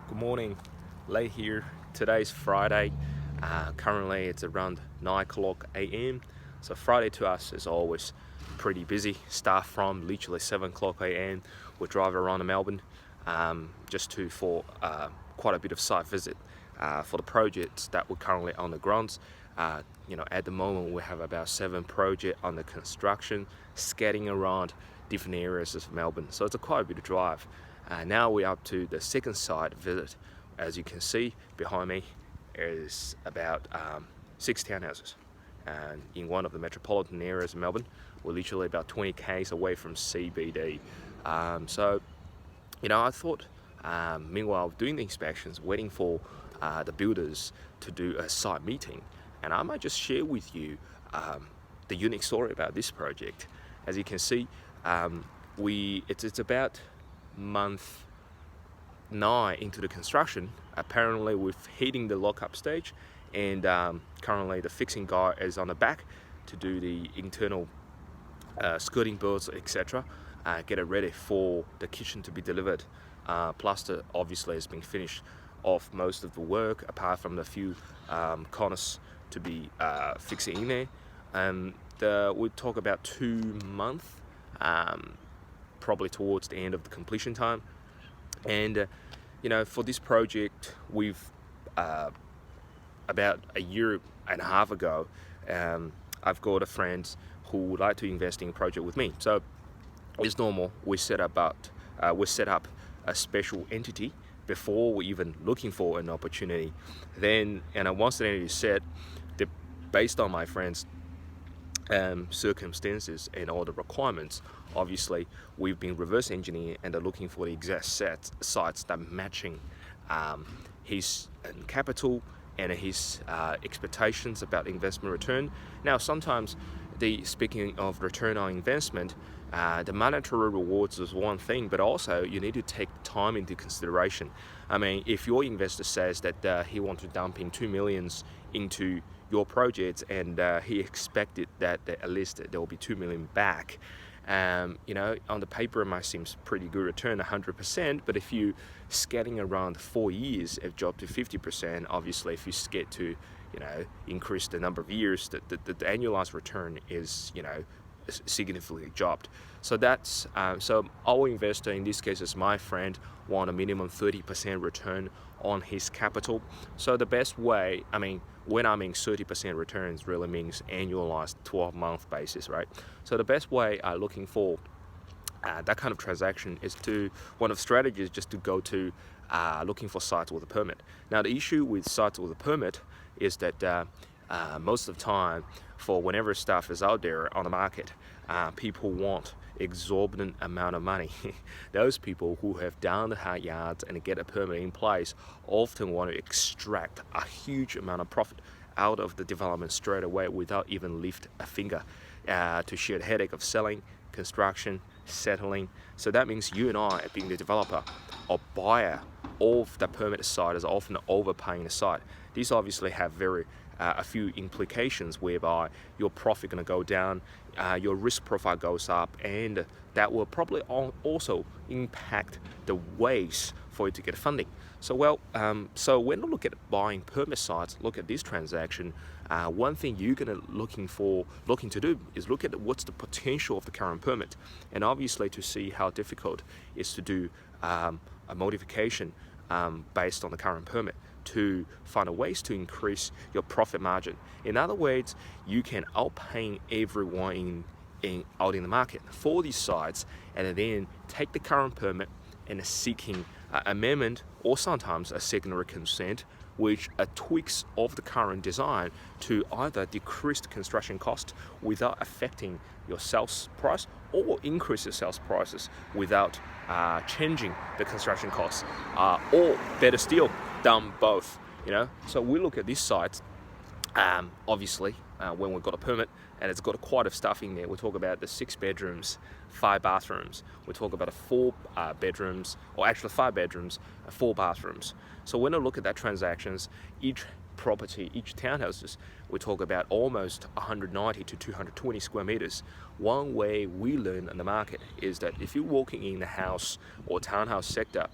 Good morning, Lay here. Today's Friday. Currently it's around 9 o'clock a.m. So Friday to us is always pretty busy. Start from literally 7 o'clock a.m. We drive around Melbourne for quite a bit of site visit for the projects that we're currently on the grounds. At the moment we have about 7 projects under construction, scatting around different areas of Melbourne. So it's quite a bit of drive. Now we're up to the second site visit. As you can see behind me is about 6 townhouses, and in one of the metropolitan areas of Melbourne. We're literally about 20 k's away from CBD. I thought, meanwhile doing the inspections, waiting for the builders to do a site meeting, and I might just share with you the unique story about this project. As you can see, it's about month 9 into the construction. Apparently we're hitting the lockup stage, and currently the fixing guy is on the back to do the internal skirting boards, etc. Get it ready for the kitchen to be delivered. Plaster obviously has been finished off most of the work, apart from the few corners to be fixing in there. And we talk about 2 months, probably towards the end of the completion time. And for this project, we've about a year and a half ago, I've got a friend who would like to invest in a project with me. So it's normal, we set up a special entity before we even looking for an opportunity. Then, once the entity is set, based on my friend's circumstances and all the requirements, obviously we've been reverse engineering and are looking for the exact sites that matching his capital and his expectations about investment return. Now, sometimes speaking of return on investment, the monetary rewards is one thing, but also you need to take time into consideration. I mean, if your investor says that he wants to dump in 2 millions into your projects, and he expected that at least there will be 2 million back, on the paper it might seem pretty good return, 100%, but if you scaling around 4 years, it dropped to 50%. Obviously, if you get to increase the number of years, the annualized return is significantly dropped. So that's so our investor, in this case is my friend, want a minimum 30% return on his capital. So the best way, when I mean 30% returns, really means annualized 12-month basis, right? So the best way looking for that kind of transaction is one of the strategies just to go to looking for sites with a permit. Now, the issue with sites with a permit is that most of the time, for whenever stuff is out there on the market, people want exorbitant amount of money. Those people who have done the hard yards and get a permit in place often want to extract a huge amount of profit out of the development straight away without even lift a finger to share the headache of selling, construction, settling. So that means you and I, being the developer or buyer of the permit site, is often overpaying the site. These obviously have a few implications whereby your profit going to go down, your risk profile goes up, and that will probably also impact the ways for you to get funding. So when you look at buying permit sites, look at this transaction, one thing you're going to looking to do is look at what's the potential of the current permit, and obviously to see how difficult it is to do a modification based on the current permit, to find ways to increase your profit margin. In other words, you can outpay everyone out in the market for these sites, and then take the current permit and seeking amendment, or sometimes a secondary consent, which tweaks of the current design to either decrease the construction cost without affecting your sales price, or increase your sales prices without changing the construction costs, or better still, done both. So we look at this site, obviously when we've got a permit and it's got quite a stuff in there. We talk about the 6 bedrooms, 5 bathrooms. We talk about 4 bedrooms, or actually 5 bedrooms, 4 bathrooms. So when I look at that transactions, each property, each townhouses, we talk about almost 190 to 220 square meters. One way we learn in the market is that if you're walking in the house or townhouse sector,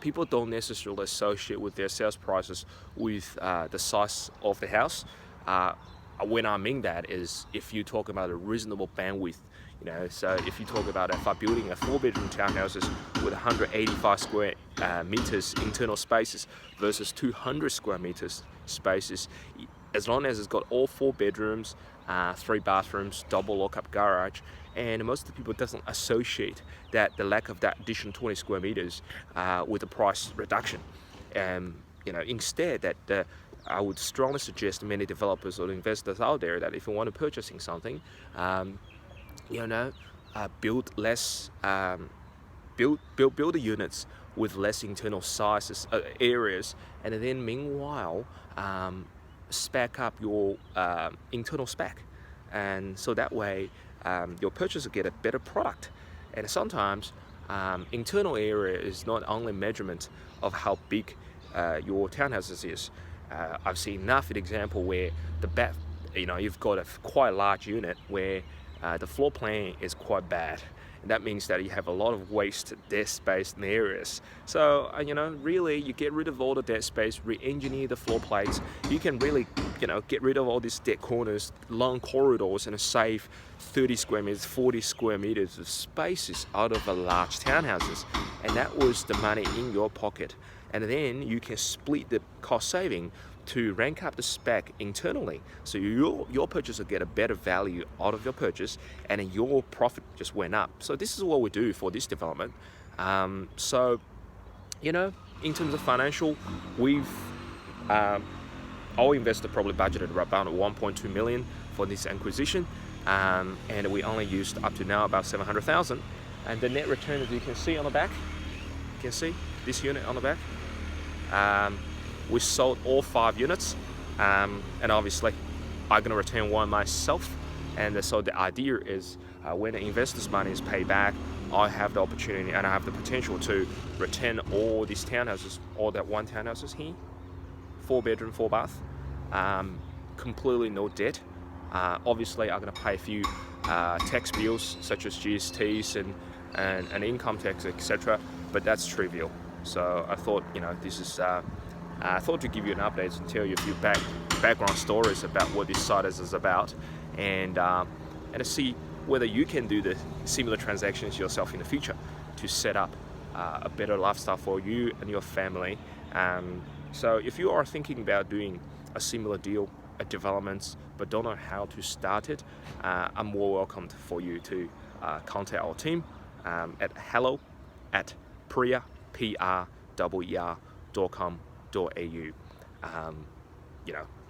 people don't necessarily associate with their sales prices with the size of the house. When I mean that is if you talk about a reasonable bandwidth, so if you talk about if I'm building a 4-bedroom townhouses with 185 square meters internal spaces versus 200 square meters spaces, as long as it's got all 4 bedrooms, 3 bathrooms, double lock-up garage, and most of the people doesn't associate that the lack of that additional 20 square meters with the price reduction. Instead that I would strongly suggest to many developers or investors out there that if you want to purchasing something, build less, build the units with less internal sizes, areas, and then meanwhile spec up your internal spec, and so that way your purchaser get a better product. And sometimes internal area is not only measurement of how big your townhouses is. I've seen enough an example where the back, you've got a quite large unit where the floor plan is quite bad, and that means that you have a lot of wasted dead space in areas. So really you get rid of all the dead space, re-engineer the floor plates. You can really get rid of all these dead corners, long corridors, and save 30 square meters, 40 square meters of spaces out of a large townhouses, and that was the money in your pocket. And then you can split the cost saving to rank up the spec internally, so your purchaser get a better value out of your purchase, and your profit just went up. So this is what we do for this development. In terms of financial, we've our investor probably budgeted about 1.2 million for this acquisition, and we only used up to now about 700,000. And the net return, as you can see on the back, you can see this unit on the back. We sold all 5 units, and obviously I'm going to return one myself. And so the idea is when the investor's money is paid back, I have the opportunity and I have the potential to return all these townhouses, all that one townhouses here, 4-bedroom, 4-bath, completely no debt. Obviously I'm going to pay a few tax bills such as GSTs and income tax, etc., but that's trivial. So I thought, this is I thought to give you an update and tell you a few background stories about what this site is about, and to see whether you can do the similar transactions yourself in the future to set up a better lifestyle for you and your family. So if you are thinking about doing a similar deal at developments but don't know how to start it, I'm more welcome for you to contact our team at hello@priya.com.au.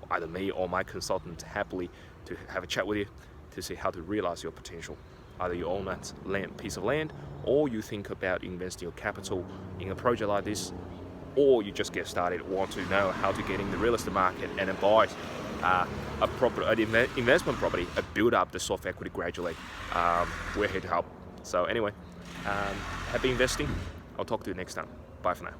Either me or my consultant happily to have a chat with you to see how to realize your potential. Either you own that piece of land, or you think about investing your capital in a project like this, or you just get started, want to know how to get in the real estate market and then buy an investment property and build up the soft equity gradually. We're here to help. So anyway, happy investing. I'll talk to you next time. Bye for now.